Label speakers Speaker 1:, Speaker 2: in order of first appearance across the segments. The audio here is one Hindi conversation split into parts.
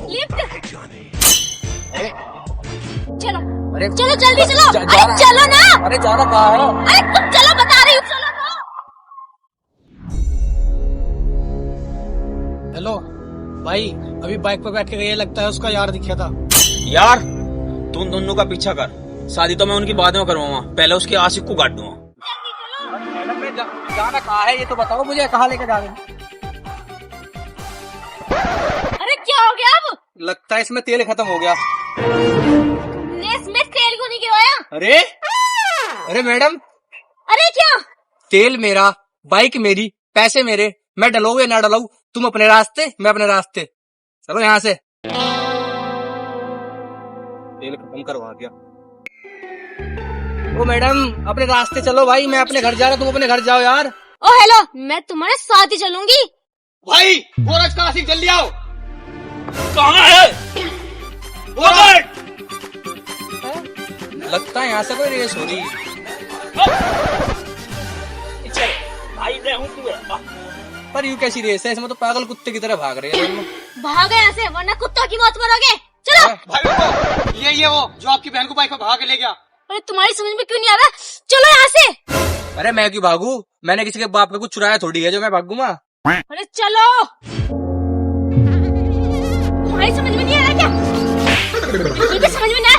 Speaker 1: लिफ्ट।
Speaker 2: अरे
Speaker 1: चलो
Speaker 2: अरे
Speaker 1: चलो जल्दी चलो। अरे
Speaker 2: रहा-
Speaker 1: चलो ना।
Speaker 2: अरे जाना कहाँ है?
Speaker 1: अरे तुम चलो, बता रही हूँ, चलो ना।
Speaker 3: हेलो भाई, अभी बाइक पे बैठ के गई है, लगता है उसका यार दिखा था।
Speaker 4: यार तुम दोनों का पीछा कर, शादी तो मैं उनकी बाद में करवाऊंगा, पहले उसके आशिक को काट दूंगा।
Speaker 2: मैडम मैं जाना कहाँ है ये तो बताओ मुझे, कहाँ लेकर जा रहे हैं?
Speaker 1: अरे क्या हो गया अब?
Speaker 2: लगता है इसमें तेल खत्म हो गया।
Speaker 1: रेस में तेल को नहीं गिराया?
Speaker 2: अरे अरे मैडम,
Speaker 1: अरे क्या?
Speaker 2: तेल मेरा, बाइक मेरी, पैसे मेरे, मैं डलाऊ या ना डलाऊ, तुम अपने रास्ते मैं अपने रास्ते, चलो यहाँ से। तेल खत्म करवा दिया। ओ मैडम अपने रास्ते चलो भाई, मैं अपने घर जा रहा हूँ, तुम अपने घर जाओ यार।
Speaker 1: ओ हेलो, मैं तुम्हारे साथ ही चलूंगी।
Speaker 2: भाई गोरज का आशिक जल्दी आओ।
Speaker 4: कहाँ है?
Speaker 2: लगता है यहाँ से कोई रेस हो रही है।
Speaker 4: भाई मैं हूँ तू है।
Speaker 2: पर यूँ कैसी रेस है, इसमें तो पागल कुत्ते की तरह भाग रहे हैं।
Speaker 1: भागो यहाँ से, वरना कुत्तों की मौत मरोगे। चलो।
Speaker 2: भाई रुको, ये वो जो आपकी बहन को बाइक पे भगा के ले गया।
Speaker 1: अरे तुम्हारी समझ में क्यों नहीं आ रहा? चलो यहाँ से।
Speaker 2: अरे मैं क्यों भागू, मैंने किसी के बाप का कुछ चुराया थोड़ी है जो मैं भागूंगा।
Speaker 1: अरे चलो। तुम्हारी समझ में नहीं आ रहा क्या? बिल्कुल भी समझ में नहीं आ रहा।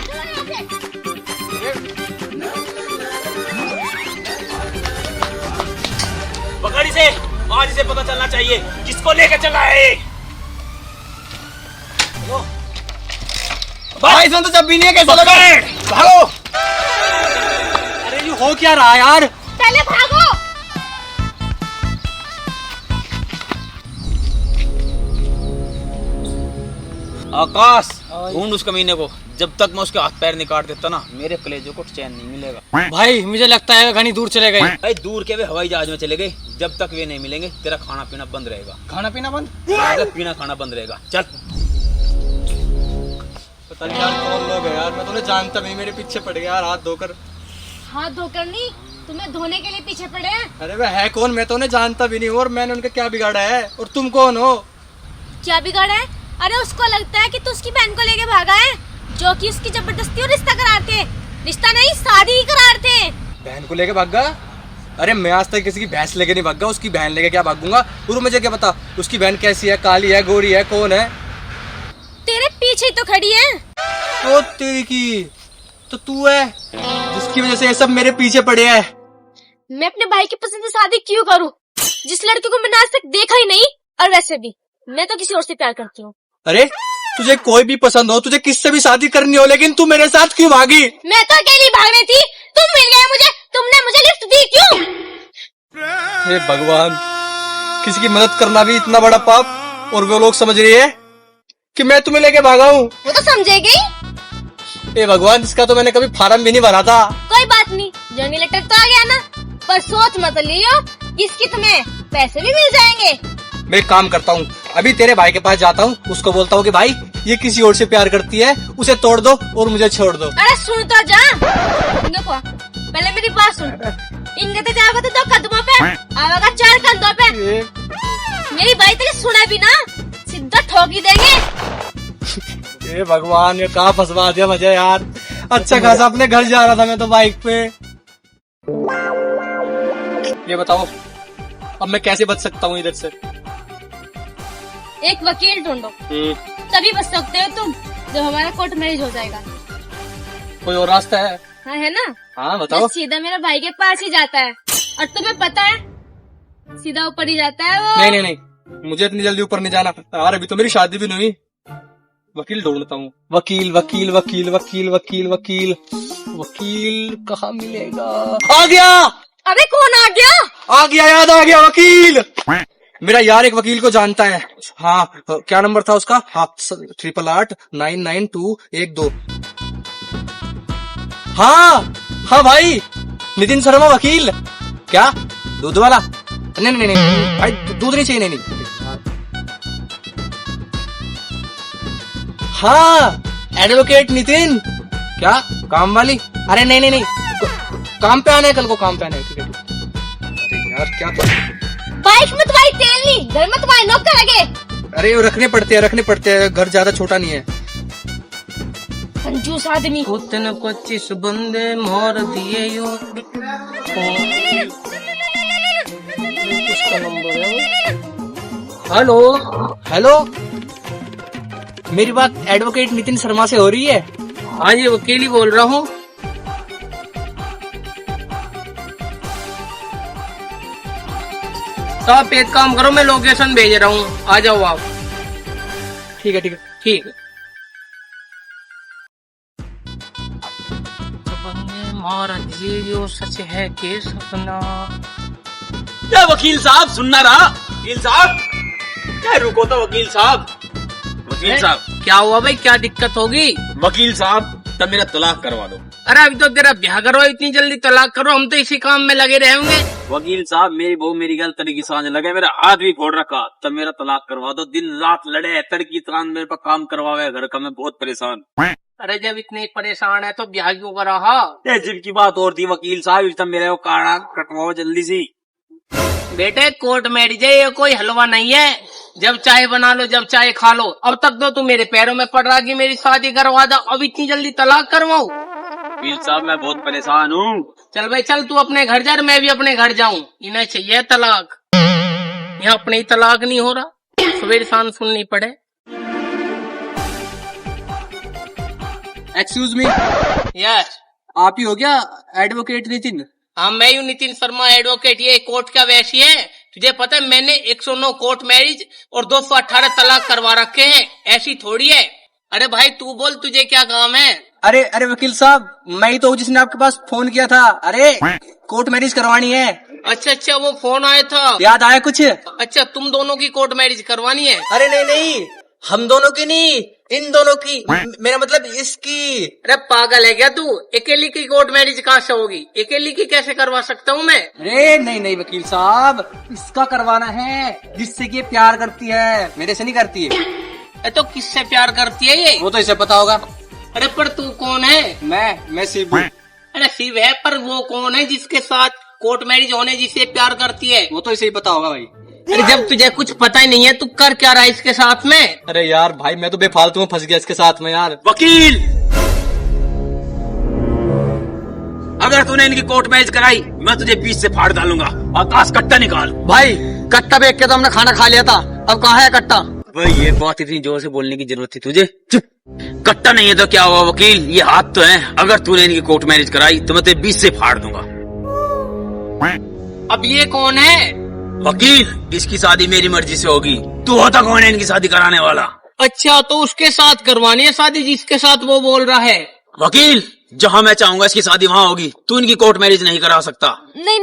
Speaker 4: पकड़ इसे, आज इसे पता चलना चाहिए किसको लेके चला है।
Speaker 2: भाई इसमें तो जब भी नहीं है, कैसे लगा? भागो। अरे ये हो क्या रहा है यार?
Speaker 1: पहले भागो।
Speaker 4: आकाश ढूंढ उस कमीने को, जब तक मैं उसके हाथ पैर नहीं काट देता ना, मेरे कलेजों को चैन नहीं मिलेगा।
Speaker 3: भाई मुझे लगता है घनी दूर चले गए।
Speaker 4: भाई दूर के वे हवाई जहाज में चले गए, जब तक वे नहीं मिलेंगे तेरा खाना पीना बंद रहेगा।
Speaker 2: खाना पीना बंद?
Speaker 4: पीना खाना बंद रहेगा। चल।
Speaker 2: पता नहीं यार कौन लोग है यार, मैं तो जानता नहीं, मेरे पीछे पड़ गया यार हाथ धोकर।
Speaker 1: हाथ धोकर नहीं, तुम्हें धोने के लिए पीछे पड़े हैं।
Speaker 2: अरे वह है कौन, मैं तो उन्हें जानता भी नहीं हूँ, और मैंने उनका क्या बिगाड़ा है, और तुम कौन हो?
Speaker 1: क्या बिगाड़ा है? अरे उसको लगता है कि तू उसकी बहन को लेके भागा है, जो कि उसकी जबरदस्ती और रिश्ता करार थे। रिश्ता नहीं, शादी ही करार थे।
Speaker 2: बहन को लेके भागा? अरे मैं आज तक किसी की भैंस लेके नहीं भागा, उसकी बहन लेके क्या भागूंगा? और मुझे क्या पता उसकी बहन कैसी है, काली है, गोरी है, कौन है?
Speaker 1: तेरे पीछे ही तो खड़ी है।
Speaker 2: तो तेरी की तो तू है जिसकी वजह से ये सब मेरे पीछे पड़े हैं।
Speaker 1: मैं अपने भाई की पसंद से शादी क्यों करूं, जिस लड़के को मैंने आज तक देखा ही नहीं? और वैसे भी मैं तो किसी और से प्यार करती हूँ।
Speaker 2: अरे तुझे कोई भी पसंद हो, तुझे किससे भी शादी करनी हो, लेकिन तू मेरे साथ क्यों भागी?
Speaker 1: मैं तो अकेली भाग रही थी, तुम मिल गए मुझे, तुमने मुझे लिफ्ट दी क्यों?
Speaker 2: हे भगवान, किसी की मदद करना भी इतना बड़ा पाप, और वो लोग समझ रही है कि मैं तुम्हें लेके भागा हूँ।
Speaker 1: वो तो समझेगी।
Speaker 2: हे भगवान, इसका तो मैंने कभी फार्म भी नहीं भरा था।
Speaker 1: कोई बात नहीं, जर्नी लेटर तो आ गया ना, पर सोच मत लियो, इसकी तुम्हें पैसे भी मिल जाएंगे।
Speaker 2: मैं एक काम करता हूँ, अभी तेरे भाई के पास जाता हूँ, उसको बोलता हूँ कि भाई ये किसी और से प्यार करती है, उसे तोड़ दो और मुझे छोड़ दो।
Speaker 1: अरे सुन तो जा। देखो पहले मेरी बात सुन, इनके तो जाओगे तो 2 कदमों पे, आवागा 4 कंधों पे। मेरी बात तेरी सुना भी ना, सीधा ठोक ही देंगे।
Speaker 2: हे भगवान, ये कहाँ फंसवा दिया मुझे यार। अच्छा खासा अपने घर जा रहा था मैं तो बाइक पे। ये बताओ अब मैं कैसे बच सकता हूँ इधर से?
Speaker 1: एक वकील ढूंढो, तभी बच सकते हो तुम, जब हमारा कोर्ट मैरिज हो जाएगा।
Speaker 2: कोई और रास्ता है?
Speaker 1: हाँ है ना?
Speaker 2: हाँ बताओ।
Speaker 1: बस सीधा मेरे भाई के पास ही जाता है, और तुम्हें पता है सीधा ऊपर ही जाता है वो।
Speaker 2: नहीं नहीं नहीं, मुझे इतनी जल्दी ऊपर नहीं जाना यार, अभी तो मेरी शादी भी नहीं हुई। वकील ढूंढता हूँ। वकील वकील वकील वकील वकील वकील वकील कहाँ मिलेगा? आ गया।
Speaker 1: अबे कौन आ गया?
Speaker 2: आ गया, याद आ गया, वकील। मेरा यार एक वकील को जानता है। हाँ क्या नंबर था उसका? हाँ 888-99212। हाँ हाँ भाई, नितिन शर्मा वकील। क्या दूध वाला? नहीं नहीं नहीं भाई, दूध नहीं चाहिए। नहीं हाँ एडवोकेट नितिन। क्या काम वाली? अरे नहीं नहीं नहीं, काम पे आना है, कल को काम पे आना है। ठीक है। अरे यार क्या
Speaker 1: बाइक में तुम्हारी तेल नहीं, घर में तुम्हारे नौकर लगे।
Speaker 2: अरे वो रखने पड़ते हैं, घर ज्यादा छोटा नहीं है।
Speaker 1: कंजूस आदमी।
Speaker 3: कुतन 25 बंदे मोर दिए यो। उसका नंबर है।
Speaker 2: हेलो हेलो, मेरी बात एडवोकेट नितिन शर्मा से हो रही है?
Speaker 3: हाँ जी, वकील ही बोल रहा हूँ। साहब एक काम करो, मैं लोकेशन भेज रहा हूँ, आ जाओ आप।
Speaker 2: ठीक है
Speaker 3: ठीक है। मारा दियो सच है के सपना।
Speaker 4: क्या वकील साहब सुनना रहा? वकील साहब क्या रुको तो वकील साहब। वकील साहब
Speaker 3: क्या हुआ भाई, क्या दिक्कत होगी?
Speaker 4: वकील साहब तब मेरा तलाक करवा दो।
Speaker 3: अरे अभी तो तेरा ब्याह करो, इतनी जल्दी तलाक करो, हम तो इसी काम में लगे रहेंगे।
Speaker 4: वकील साहब मेरी बहू मेरी गल तड़की सांझ लगे, मेरा हाथ भी फोड़ रखा, तब मेरा तलाक करवा दो। दिन रात लड़े तड़की सांझ मेरे पर काम करवावे घर का, मैं बहुत परेशान।
Speaker 3: अरे जब इतने परेशान है तो ब्याह क्यों करा?
Speaker 4: तहजीब की बात और थी वकील साहब, तब मेरे को काड़ा कटवाओ जल्दी सी।
Speaker 3: बेटे कोर्ट मैरिज है, ये कोई हलवा नहीं है, जब चाय बना लो जब चाय खा लो। अब तक तो तू मेरे पैरों में पड़ रहा कि मेरी शादी करवा दो, अब इतनी जल्दी तलाक करवाऊं?
Speaker 4: वकील साहब मैं बहुत परेशान हूँ।
Speaker 3: चल भाई चल, तू अपने घर जा, मैं भी अपने घर जाऊं। इन्हें चाहिए तलाक, यहाँ अपने ही तलाक नहीं हो रहा, सवेरे शाम सुननी पड़े।
Speaker 2: एक्सक्यूज मी,
Speaker 3: यस
Speaker 2: आप ही हो क्या एडवोकेट नितिन?
Speaker 3: हाँ मैं हूँ नितिन शर्मा एडवोकेट, ये कोर्ट का वैसी है। तुझे पता है मैंने 109 कोर्ट मैरिज और 218 तलाक करवा रखे हैं, ऐसी थोड़ी है। अरे भाई तू बोल, तुझे क्या काम है?
Speaker 2: अरे वकील साहब, मैं ही तो हूँ जिसने आपके पास फोन किया था। अरे कोर्ट मैरिज करवानी है।
Speaker 3: अच्छा वो फोन आया था,
Speaker 2: याद आया कुछ?
Speaker 3: अच्छा तुम दोनों की कोर्ट मैरिज करवानी है?
Speaker 2: अरे नहीं, हम दोनों की नहीं, इन दोनों की, मेरा मतलब इसकी।
Speaker 3: अरे पागल है क्या तू? अकेली की कोर्ट मैरिज कहाँ से होगी? अकेली की कैसे करवा सकता हूँ मैं?
Speaker 2: अरे नहीं वकील साहब, इसका करवाना है जिससे कि ये प्यार करती है, मेरे से नहीं करती है।
Speaker 3: तो किससे प्यार करती है ये?
Speaker 2: वो तो इसे पता होगा।
Speaker 3: अरे पर तू कौन है?
Speaker 2: मैं शिव।
Speaker 3: अरे शिव है, पर वो कौन है जिसके साथ कोर्ट मैरिज होने जिससे प्यार करती है?
Speaker 2: वो तो इसे ही पता होगा भाई।
Speaker 3: अरे जब तुझे कुछ पता ही नहीं है, तू कर क्या रहा है इसके साथ में?
Speaker 2: अरे यार भाई, मैं तो बेफालतू में फंस गया इसके साथ में यार।
Speaker 4: वकील अगर तूने इनकी कोर्ट मैरिज कराई, मैं तुझे बीच से फाड़ डालूंगा। आकाश कट्टा निकाल।
Speaker 2: भाई कट्टा बेच के तो हमने खाना खा लिया था, अब कहाँ है कट्टा?
Speaker 4: भाई ये बात इतनी जोर से बोलने की जरूरत थी तुझे? चुप। कट्टा नहीं है तो क्या हुआ वकील, ये हाथ तो है। अगर तूने इनकी कोर्ट मैरिज कराई तो मैं तुझे बीच से फाड़ दूंगा।
Speaker 3: अब ये कौन है?
Speaker 4: वकील इसकी शादी मेरी मर्जी से होगी, तू होता कौन है इनकी शादी कराने वाला?
Speaker 3: अच्छा तो उसके साथ करवानी है शादी जिसके साथ वो बोल रहा है?
Speaker 4: वकील जहाँ मैं चाहूंगा इसकी शादी वहाँ होगी, तू इनकी कोर्ट मैरिज नहीं करा सकता।
Speaker 1: नहीं,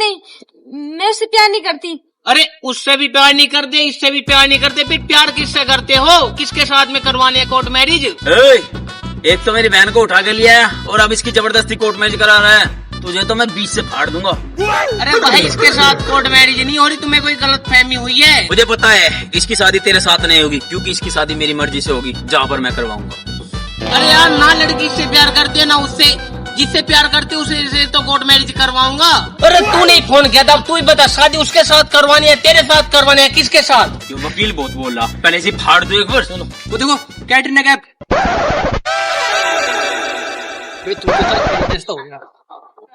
Speaker 1: मैं उससे प्यार नहीं करती।
Speaker 3: अरे उससे भी प्यार नहीं करते, इससे भी प्यार नहीं करते, फिर प्यार किससे करते हो? किसके साथ में करवानी है कोर्ट मैरिज?
Speaker 4: एक तो मेरी बहन को उठा के लिया है और अब इसकी जबरदस्ती कोर्ट मैरिज करा रहा है, तुझे तो मैं बीच से फाड़ दूंगा।
Speaker 3: अरे भाई इसके साथ कोर्ट मैरिज नहीं हो रही, तुम्हें कोई गलत फहमी हुई है?
Speaker 4: मुझे पता है इसकी शादी तेरे साथ नहीं होगी, क्योंकि इसकी शादी मेरी मर्जी से होगी, जहाँ पर मैं करवाऊंगा।
Speaker 3: अरे यार ना लड़की से प्यार करते है ना उससे, जिससे प्यार करते उसे तो कोर्ट मैरिज करवाऊंगा। अरे तू नहीं फोन किया था, तू ही बता, शादी उसके साथ करवानी है तेरे साथ करवानी है, किसके साथ?
Speaker 4: ये वकील बहुत बोल रहा, पहले से फाड़ दो एक बार। सुनो
Speaker 2: वो देखो कैटरीना कैफ।
Speaker 3: हो गया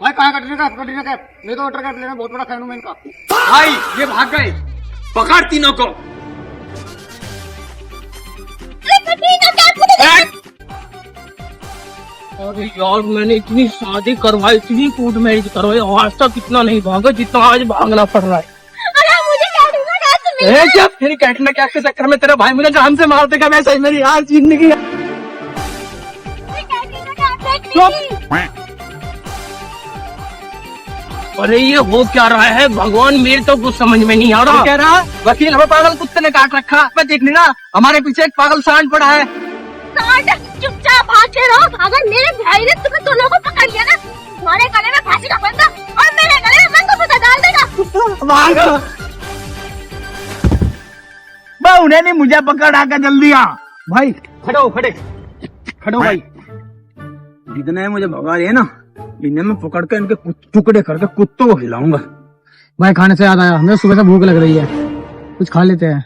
Speaker 3: भाई, कहाँ कटरीना कैफ? मैं तो वाटर कैफ लेना बहुत बड़ा फैन हूँ मैं इनका।
Speaker 2: भाई ये भाग गए,
Speaker 4: पकड़ तीनों को।
Speaker 3: अरे यार मैंने इतनी शादी करवाई, इतनी कोर्ट मैरिज करवाई, आज तक इतना नहीं भागा जितना आज भागना पड़ रहा है।
Speaker 1: अरे मुझे कैटरीना कैफ से मिलना है।
Speaker 2: क्या फिर कैटरीना कैफ के चक्कर में तेरा भाई मुझे जान से मार देगा? वैसे ही मेरी यार जिंदगी।
Speaker 1: मुझे कैटरीना कैफ देखनी थी।
Speaker 3: अरे ये हो क्या रहा है भगवान, मेरे तो कुछ समझ में नहीं आ रहा।
Speaker 2: कह रहा वकील हमें पागल कुत्ते ने काट रखा, मैं देख ली ना, हमारे पीछे एक पागल सांड पड़ा है।
Speaker 1: चुपचाप भागते रहो, अगर मेरे भाई ने तुम्हें दोनों को पकड़ लिया ना, तुम्हारे गले में फांसी का फंदा और मेरे गले में मंगल सूत्र डाल देगा।
Speaker 2: उन्हें नहीं मुझे पकड़ आकर जल्दी आ। भाई खड़ो भाई,
Speaker 4: जितने मुझे भगा रहे ना, इन्हें मैं पकड़ के इनके टुकड़े करके कुत्तों को खिलाऊंगा।
Speaker 2: भाई खाने से याद आया, हमें सुबह से भूख लग रही है, कुछ खा लेते हैं।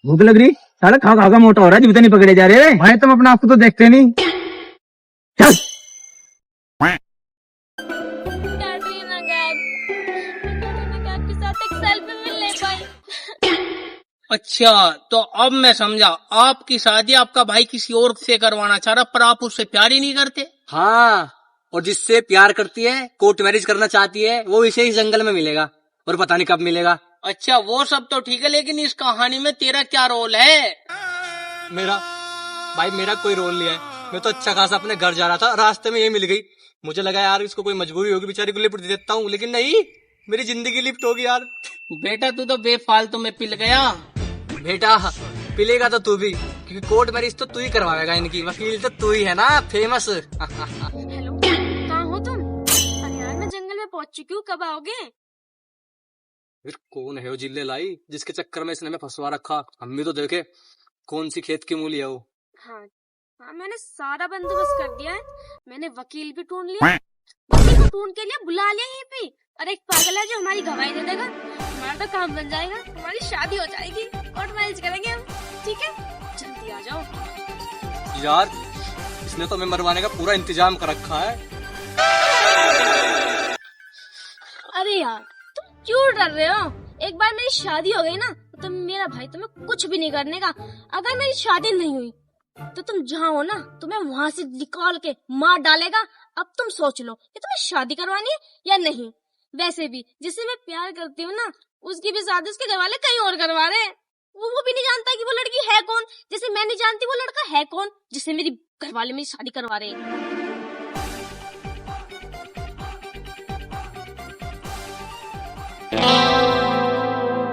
Speaker 4: भूख लग रही, साला खा खा का मोटा हो रहा है, जीवित नहीं पकड़े जा रहे।
Speaker 2: भाई तुम अपने आप को तो देखते नहीं।
Speaker 4: चल
Speaker 1: कैटरीना कैफ, कैटरीना कैफ के साथ एक सेल्फी मिल नहीं पाई।
Speaker 3: अच्छा, तो अब मैं समझा, आपकी शादी आपका भाई किसी और से करवाना चाह रहा, पर आप उससे प्यार ही नहीं करते।
Speaker 2: हाँ, और जिससे प्यार करती है, कोर्ट मैरिज करना चाहती है, वो इसे इस जंगल में मिलेगा और पता नहीं कब मिलेगा।
Speaker 3: अच्छा, वो सब तो ठीक है, लेकिन इस कहानी में तेरा क्या रोल है?
Speaker 2: मेरा भाई, मेरा कोई रोल नहीं है। मैं तो अच्छा खासा अपने घर जा रहा था, रास्ते में ये मिल गई। मुझे लगा यार इसको कोई मजबूरी होगी, बेचारी को लिफ्ट दे देता हूँ, लेकिन नहीं, मेरी जिंदगी लिफ्ट होगी यार।
Speaker 3: बेटा तू तो बेफालतू में पिल गया।
Speaker 2: बेटा पिलेगा तो तू भी, क्योंकि कोर्ट मैरिज तो तू ही करवाएगा, इनकी वकील तो तू ही है ना, फेमस।
Speaker 1: हेलो, कहाँ हो तुम? अरे यार मैं जंगल में पहुंच चुकी हूँ, कब आओगे?
Speaker 2: फिर कौन है वो जिले लाई जिसके चक्कर में इसने हमें फंसवा रखा? हम भी तो देखे कौन सी खेत की मूली है वो।
Speaker 1: हाँ हाँ, मैंने सारा बंदोबस्त कर दिया है। मैंने वकील भी ढूंढ लिया, वकील को ढूंढ के लिए बुला लिया यहीं पे। और एक पागल है जो हमारी गवाही दे देगा, हमारा तो काम बन जाएगा, हमारी शादी हो जाएगी, कोर्ट मैरिज करेंगे हम। ठीक है, जल्दी आ जाओ।
Speaker 2: यार इसने तो हमें मरवाने का पूरा इंतजाम कर रखा है।
Speaker 1: अरे यार तुम क्यों डर रहे हो? एक बार मेरी शादी हो गई ना, तो तुम मेरा भाई तुम्हें कुछ भी नहीं करने का। अगर मेरी शादी नहीं हुई तो तुम जहाँ हो ना, तुम्हें वहाँ से निकाल के मार डालेगा। अब तुम सोच लो कि तुम्हें शादी करवानी है या नहीं। वैसे भी जिससे मैं प्यार करती हूँ ना, उसकी भी शादी उसके घर वाले कहीं और करवा रहे हैं। वो भी नहीं जानता कि वो लड़की है कौन, जैसे मैं नहीं जानती वो लड़का है कौन जिससे मेरी घर वाले मेरी शादी करवा रहे हैं।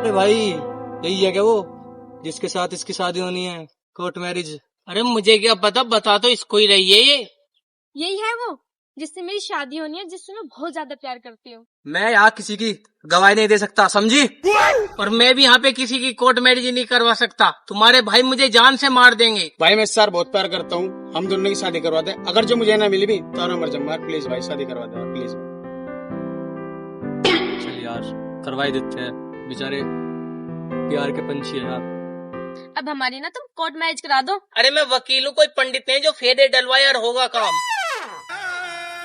Speaker 2: अरे भाई यही है क्या वो जिसके साथ इसकी शादी होनी है, कोर्ट मैरिज?
Speaker 3: अरे मुझे क्या पता, बता तो इसको ही रही है ये।
Speaker 1: यही है वो जिससे मेरी शादी होनी है, जिससे मैं बहुत ज्यादा प्यार करती हूँ।
Speaker 2: मैं यहाँ किसी की गवाही नहीं दे सकता, समझी?
Speaker 3: और मैं भी यहाँ पे किसी की कोर्ट मैरिज नहीं करवा सकता। तुम्हारे भाई मुझे जान से मार देंगे।
Speaker 5: भाई मैं सर बहुत प्यार करता हूँ, हम दोनों की शादी करवा दे। अगर जो मुझे ना मिली भी तो ना मर जाऊंगा, प्लीज भाई शादी करवा दे प्लीज।
Speaker 2: चल यार करवाई देते हैं, बेचारे प्यार के पंछी है यार।
Speaker 1: अब हमारी ना तुम कोर्ट मैरिज करा दो।
Speaker 3: अरे मैं वकील हूँ, कोई पंडित नहीं जो फेरे डलवाए और होगा काम।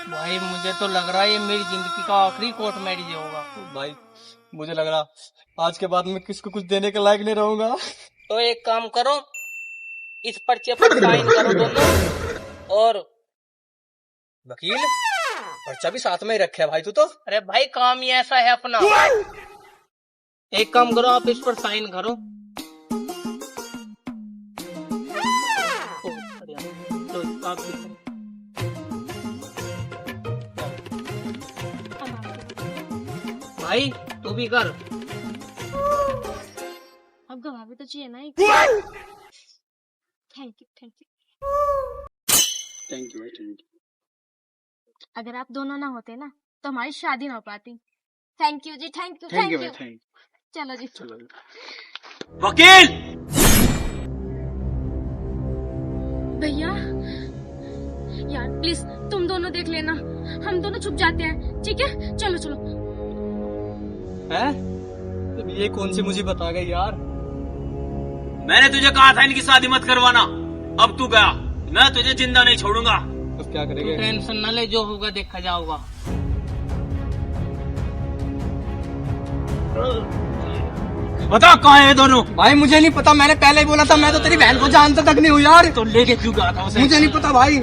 Speaker 3: भाई मुझे तो लग रहा है ये मेरी जिंदगी का आखिरी कोर्ट मैरिज होगा।
Speaker 2: भाई मुझे लग रहा आज के बाद मैं किसको कुछ देने के लायक नहीं रहूंगा।
Speaker 3: तो एक काम करो, इस पर्चे पर साइन करो दोनों। और
Speaker 2: वकील पर्चा भी साथ में ही रखे है भाई तू तो।
Speaker 3: अरे भाई काम ही ऐसा है अपना। एक काम करो, आप इस पर साइन करो। तो आप भाई तू भी कर।
Speaker 1: अब गवाह भी तो चाहिए ना। थैंक यू
Speaker 5: थैंक यू भाई, थैंक यू।
Speaker 1: अगर आप दोनों ना होते ना तो हमारी शादी ना हो पाती। थैंक यू जी, थैंक यू
Speaker 5: थैंक यू भाई, थैंक
Speaker 1: चलो जी।
Speaker 5: चलो।
Speaker 4: वकील
Speaker 1: भैया यार प्लीज तुम दोनों देख लेना, हम दोनों छुप जाते हैं, ठीक है? चलो चलो।
Speaker 2: है ये कौन सी मुझे बता गई यार?
Speaker 4: मैंने तुझे कहा था इनकी शादी मत करवाना, अब तू गया, मैं तुझे जिंदा नहीं छोड़ूंगा।
Speaker 2: अब क्या करेंगे?
Speaker 3: टेंशन न ले, जो होगा देखा जाऊगा।
Speaker 4: बता कहाँ है ये दोनों?
Speaker 2: भाई मुझे नहीं पता, मैंने पहले ही बोला था, मैं तो तेरी बहन को जानता तक नहीं हूँ यार।
Speaker 4: तो लेके क्यों गया था उसे?
Speaker 2: मुझे नहीं पता भाई।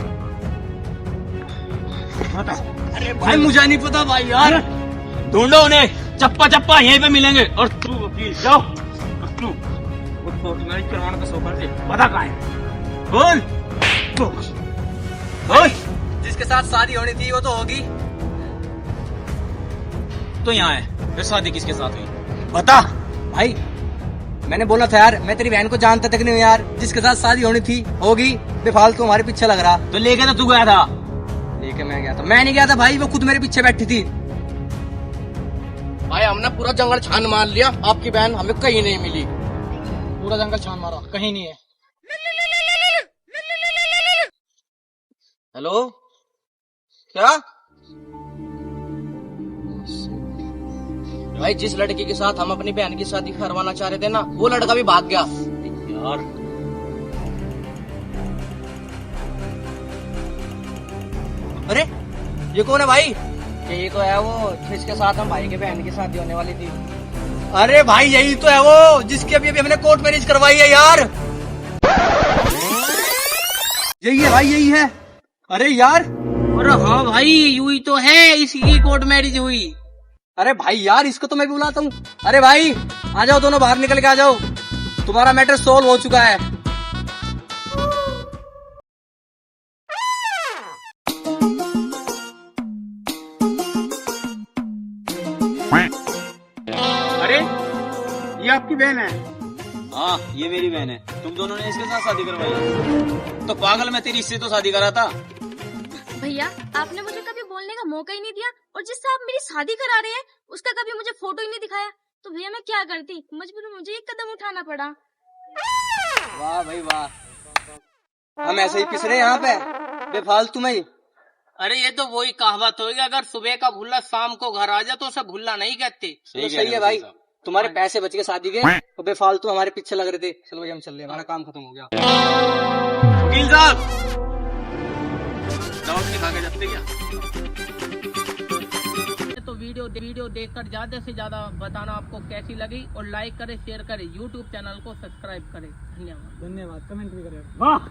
Speaker 4: बता।
Speaker 2: अरे भाई मुझे नहीं पता भाई यार।
Speaker 4: ढूंढो उन्हें, चप्पा चप्पा यहीं पे मिलेंगे। और तू वकील जाओ, और तू उसको मैरिज करवाने का सोकर से पता कहाँ है? बोल बोल।
Speaker 2: जिसके साथ शादी होनी थी वो तो होगी।
Speaker 4: तो यहाँ है, फिर शादी किसके साथ हुई?
Speaker 2: बता भाई, मैंने बोला था यार, मैं तेरी बहन को जानता तक नहीं हूँ यार। जिसके साथ शादी होनी थी होगी, बेफालतू हमारे पीछे लग रहा।
Speaker 4: तो लेके तो तू गया था।
Speaker 2: लेके मैं गया था? मैं नहीं गया था भाई, वो खुद मेरे पीछे बैठी थी।
Speaker 5: भाई हमने पूरा जंगल छान मार लिया, आपकी बहन हमें कहीं नहीं मिली। पूरा जंगल छान मारा, कहीं नहीं है।
Speaker 2: हेलो क्या?
Speaker 5: भाई जिस लड़की के साथ हम अपनी बहन की शादी करवाना चाह रहे थे ना, वो लड़का भी भाग गया।
Speaker 4: यार।
Speaker 2: अरे ये कौन है भाई?
Speaker 6: यही तो है वो जिसके साथ हम भाई के बहन की शादी होने वाली थी।
Speaker 2: अरे भाई यही तो है वो जिसकी अभी अभी हमने कोर्ट मैरिज करवाई है यार। यही है भाई, यही है। अरे यार,
Speaker 3: अरे हाँ भाई, यूं ही तो है, इसी की कोर्ट मैरिज हुई।
Speaker 2: अरे भाई यार, इसको तो मैं भी बुलाता हूँ। अरे भाई आ जाओ, दोनों बाहर निकल के आ जाओ, तुम्हारा मैटर सोल्व हो चुका है।
Speaker 5: अरे ये आपकी बहन है?
Speaker 4: हाँ ये मेरी बहन है। तुम दोनों ने इसके साथ शादी करवाई? तो पागल, मैं तेरी इससे तो शादी करा था।
Speaker 1: भैया आपने मुझे कभी बोलने का मौका ही नहीं दिया, और जिससे आप मेरी शादी करा रहे हैं उसका कभी मुझे फोटो ही नहीं दिखाया। तो भैया मैं क्या करती, मजबूरन मुझे एक कदम उठाना पड़ा।
Speaker 2: वाह भाई वाह, हम ऐसे ही पिस रहे हैं यहाँ पे बेफालतू में ही।
Speaker 3: अरे ये तो वही कहावत होगी, अगर सुबह का भुल्ला शाम को घर आ जाए तो उसे भुल्ला नहीं कहते।
Speaker 2: तो सही है भाई, तुम्हारे पैसे बच गए शादी के, तो बेफालतू हमारे पीछे लग रहे थे। चलो भाई हम चल रहे हैं, हमारा काम खत्म हो गया।
Speaker 4: वकील साहब, दवा खा के जाते क्या?
Speaker 3: तो वीडियो देखकर ज्यादा से ज्यादा बताना आपको कैसी लगी, और लाइक करें, शेयर करें, यूट्यूब चैनल को सब्सक्राइब करें। धन्यवाद।
Speaker 6: धन्यवाद, कमेंट भी करें।